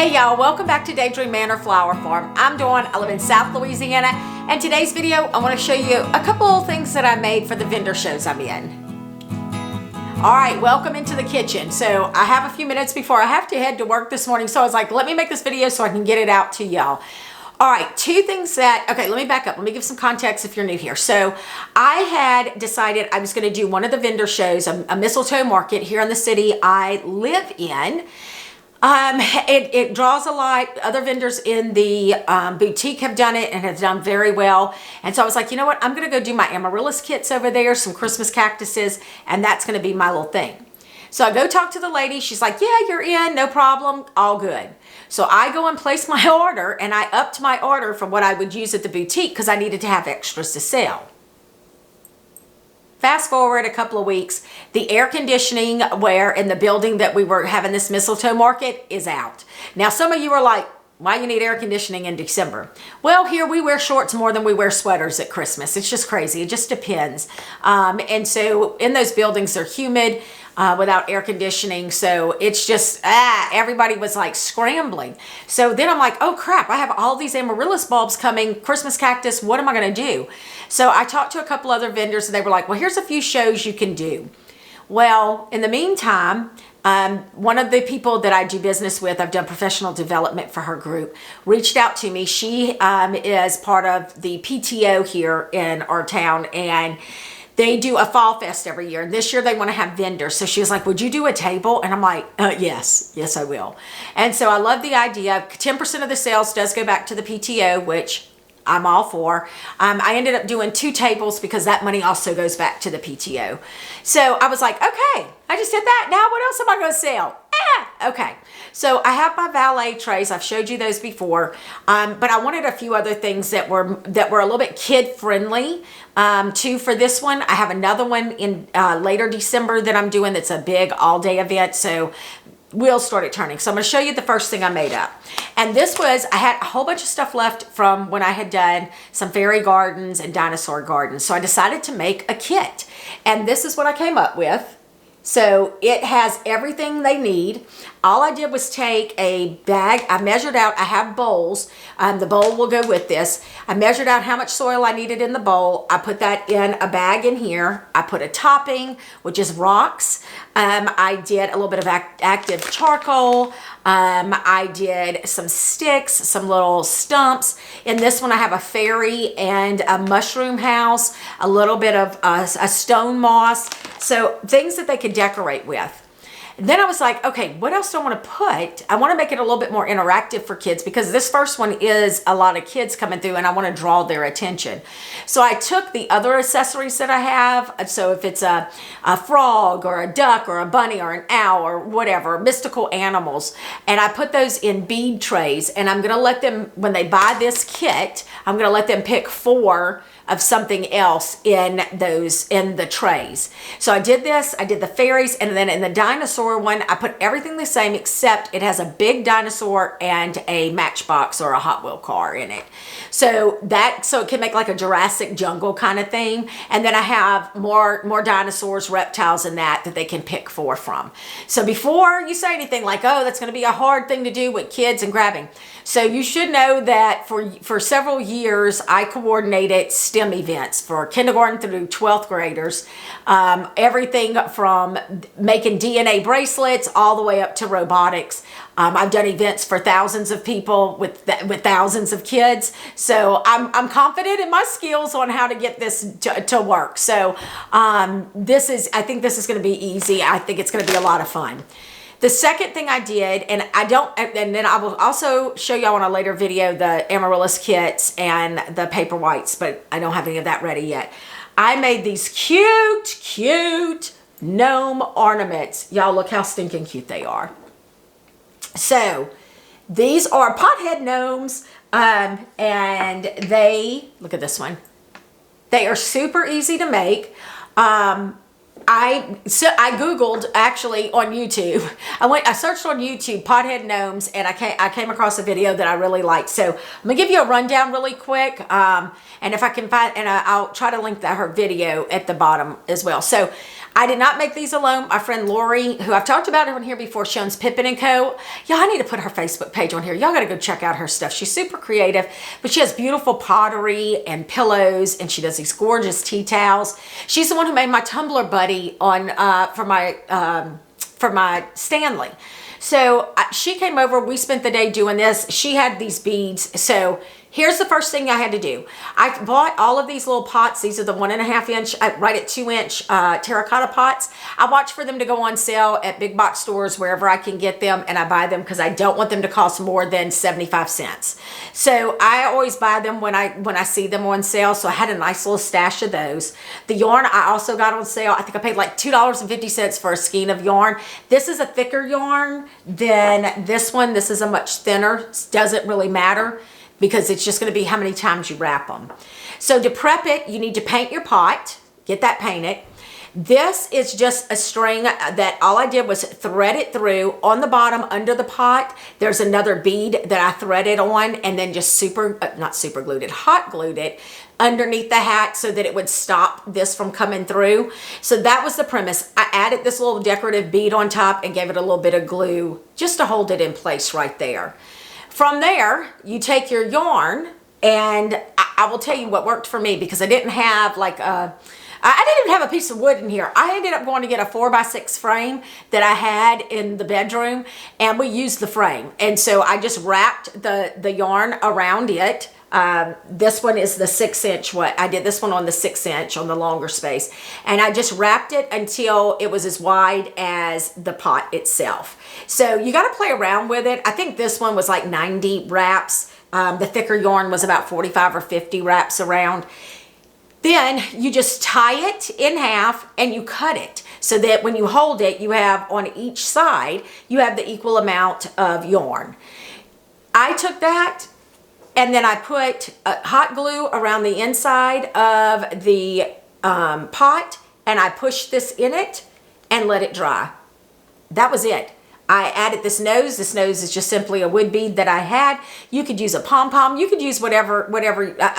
Hey y'all, welcome back to Daydream Manor Flower Farm. I'm Dawn, I live in South Louisiana, and today's video I want to show you a couple of things that I made for the vendor shows I'm in. Alright, welcome into the kitchen. So I have a few minutes before I have to head to work this morning, so I was like, let me make this video so I can get it out to y'all. Alright, two things that, okay, let me back up. Let me give some context if you're new here. So I had decided I was going to do one of the vendor shows, a mistletoe market here in the city I live in. It draws a lot. Other vendors in the boutique have done it and have done very well. And so I was like, you know what? I'm going to go do my amaryllis kits over there, some Christmas cactuses, and that's going to be my little thing. So I go talk to the lady. She's like, yeah, you're in, no problem, all good. So I go and place my order, and I upped my order from what I would use at the boutique because I needed to have extras to sell. Fast forward a couple of weeks, the air conditioning where in the building that we were having this mistletoe market is out. Now, some of you are like, why you need air conditioning in December? Well, here we wear shorts more than we wear sweaters at Christmas. It's just crazy. It just depends. And so in those buildings, they're humid without air conditioning. So it's just, everybody was like scrambling. So then I'm like, oh crap, I have all these amaryllis bulbs coming, Christmas cactus. What am I going to do? So I talked to a couple other vendors and they were like, well, here's a few shows you can do. Well, in the meantime, one of the people that I do business with, I've done professional development for her group, reached out to me. She is part of the PTO here in our town, and they do a fall fest every year. And this year they want to have vendors. So she was like, would you do a table? And I'm like, yes, I will. And so I love the idea. 10% of the sales does go back to the PTO, which I'm all for. I ended up doing 2 tables because that money also goes back to the PTO. So I was like, okay, I just did that. Now what else am I going to sell? Okay. So I have my valet trays. I've showed you those before. But I wanted a few other things that were a little bit kid friendly too for this one. I have another one in later December that I'm doing that's a big all day event. So wheels started turning. So I'm going to show you the first thing I made up. And this was, I had a whole bunch of stuff left from when I had done some fairy gardens and dinosaur gardens. So I decided to make a kit. And this is what I came up with. So it has everything they need. All I did was take a bag. I measured out, I have bowls. The bowl will go with this. I measured out how much soil I needed in the bowl. I put that in a bag in here. I put a topping, which is rocks. I did a little bit of active charcoal. I did some sticks, some little stumps. In this one, I have a fairy and a mushroom house, a little bit of a stone moss. So things that they could decorate with. And then I was like, okay, what else do I want to put? I want to make it a little bit more interactive for kids because this first one is a lot of kids coming through and I want to draw their attention. So I took the other accessories that I have. So if it's a frog or a duck or a bunny or an owl or whatever, mystical animals, and I put those in bead trays, and I'm going to let them, when they buy this kit, I'm going to let them pick 4 of something else in the trays. So I did this, I did the fairies, and then in the dinosaur one, I put everything the same except it has a big dinosaur and a Matchbox or a Hot Wheel car in it. So it can make like a Jurassic jungle kind of thing. And then I have more dinosaurs, reptiles, and that they can pick 4 from. So before you say anything like, oh, that's going to be a hard thing to do with kids and grabbing. So you should know that for several years, I coordinated STEM events for kindergarten through 12th graders. Everything from making DNA bracelets all the way up to robotics. I've done events for thousands of people with thousands of kids. So I'm confident in my skills on how to get this to work. So I think this is going to be easy. I think it's going to be a lot of fun. The second thing I did, and then I will also show y'all on a later video the amaryllis kits and the paper whites, but I don't have any of that ready yet. I made these cute gnome ornaments. Y'all look how stinking cute they are. So these are pothead gnomes, and they, look at this one. They are super easy to make. I Googled actually on YouTube. I searched on YouTube pothead gnomes, and I came across a video that I really liked. So I'm gonna give you a rundown really quick, and if I can find, and I'll try to link her video at the bottom as well. So I did not make these alone. My friend Lori, who I've talked about her on here before, she owns Pippin & Co. Y'all, I need to put her Facebook page on here. Y'all got to go check out her stuff. She's super creative, but she has beautiful pottery and pillows, and she does these gorgeous tea towels. She's the one who made my tumbler buddy on for my Stanley. So she came over. We spent the day doing this. She had these beads. So here's the first thing I had to do. I bought all of these little pots. These are the 1.5 inch, right at 2 inch terracotta pots. I watch for them to go on sale at big box stores, wherever I can get them, and I buy them because I don't want them to cost more than 75 cents. So I always buy them when I see them on sale. So I had a nice little stash of those. The yarn I also got on sale. I think I paid like $2.50 for a skein of yarn. This is a thicker yarn than this one. This is a much thinner. It doesn't really matter, because it's just going to be how many times you wrap them. So to prep it, you need to paint your pot, get that painted. This is just a string that all I did was thread it through. On the bottom under the pot, there's another bead that I threaded on, and then just hot glued it underneath the hat so that it would stop this from coming through. So that was the premise. I added this little decorative bead on top and gave it a little bit of glue just to hold it in place right there. From there, you take your yarn, and I will tell you what worked for me, because I didn't have I didn't even have a piece of wood in here. I ended up going to get a 4x6 frame that I had in the bedroom, and we used the frame. And so I just wrapped the yarn around it. This one is the 6 inch. I did this one on the 6 inch on the longer space, and I just wrapped it until it was as wide as the pot itself. So you got to play around with it. I think this one was like 90 wraps. The thicker yarn was about 45 or 50 wraps around. Then you just tie it in half and you cut it so that when you hold it, you have on each side, you have the equal amount of yarn. I took that, and then I put hot glue around the inside of the pot, and I pushed this in it and let it dry. That was it. I added this nose. This nose is just simply a wood bead that I had. You could use a pom-pom. You could use whatever,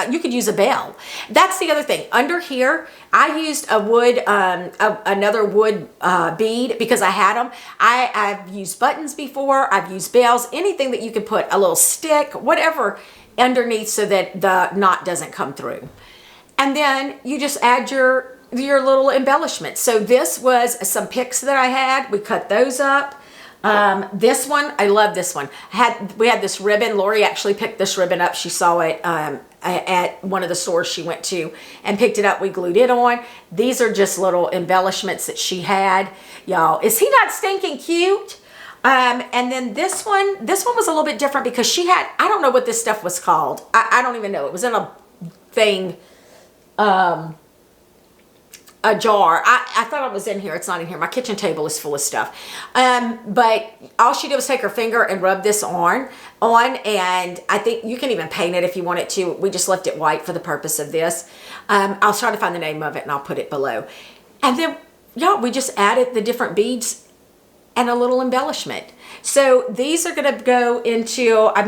you could use a bell. That's the other thing. Under here, I used a wood, another wood bead because I had them. I've used buttons before. I've used bells, anything that you can put, a little stick, whatever, underneath so that the knot doesn't come through. And then you just add your little embellishments. So this was some picks that I had. We cut those up. This one, I love this one. We had this ribbon. Lori actually picked this ribbon up. She saw it at one of the stores she went to and picked it up. We glued it on. These are just little embellishments that she had. Y'all, is he not stinking cute? And then this one was a little bit different because she had, I don't know what this stuff was called. I don't even know. It was in a thing, a jar. I thought it was in here. It's not in here. My kitchen table is full of stuff. But all she did was take her finger and rub this on, and I think you can even paint it if you wanted to. We just left it white for the purpose of this. I'll try to find the name of it and I'll put it below. And then, yeah, we just added the different beads and a little embellishment. So these are gonna go into, I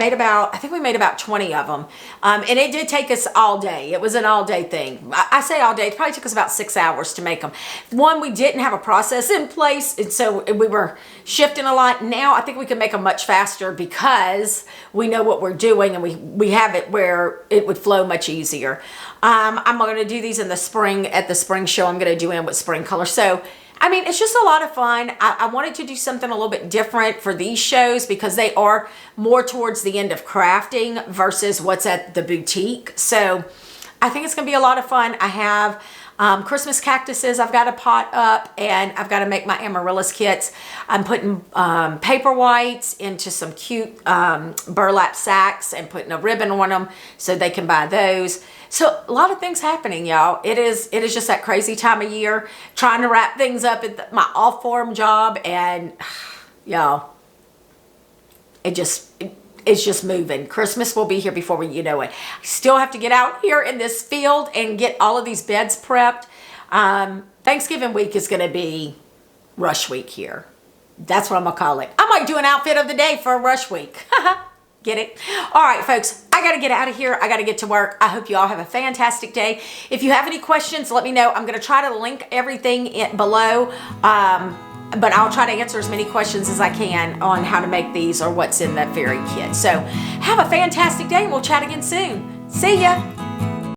think we made about 20 of them. And it did take us all day. It was an all day thing. I say all day, it probably took us about 6 hours to make them. One, we didn't have a process in place, and so we were shifting a lot. Now I think we can make them much faster because we know what we're doing, and we have it where it would flow much easier. I'm gonna do these in the spring, at the spring show. I'm gonna do in with spring color. So I mean, it's just a lot of fun. I wanted to do something a little bit different for these shows because they are more towards the end of crafting versus what's at the boutique. So I think it's going to be a lot of fun. I have Christmas cactuses I've got to pot up, and I've got to make my amaryllis kits. I'm putting paper whites into some cute burlap sacks and putting a ribbon on them so they can buy those. So a lot of things happening, y'all. It is just that crazy time of year, trying to wrap things up at my off-farm job, and y'all, it's just moving. Christmas will be here before you know it. I still have to get out here in this field and get all of these beds prepped. Thanksgiving week is going to be rush week here. That's what I'm going to call it. I might do an outfit of the day for a rush week. Get it? All right, folks, I got to get out of here. I got to get to work. I hope you all have a fantastic day. If you have any questions, let me know. I'm going to try to link everything below, but I'll try to answer as many questions as I can on how to make these or what's in that fairy kit. So have a fantastic day, and we'll chat again soon. See ya.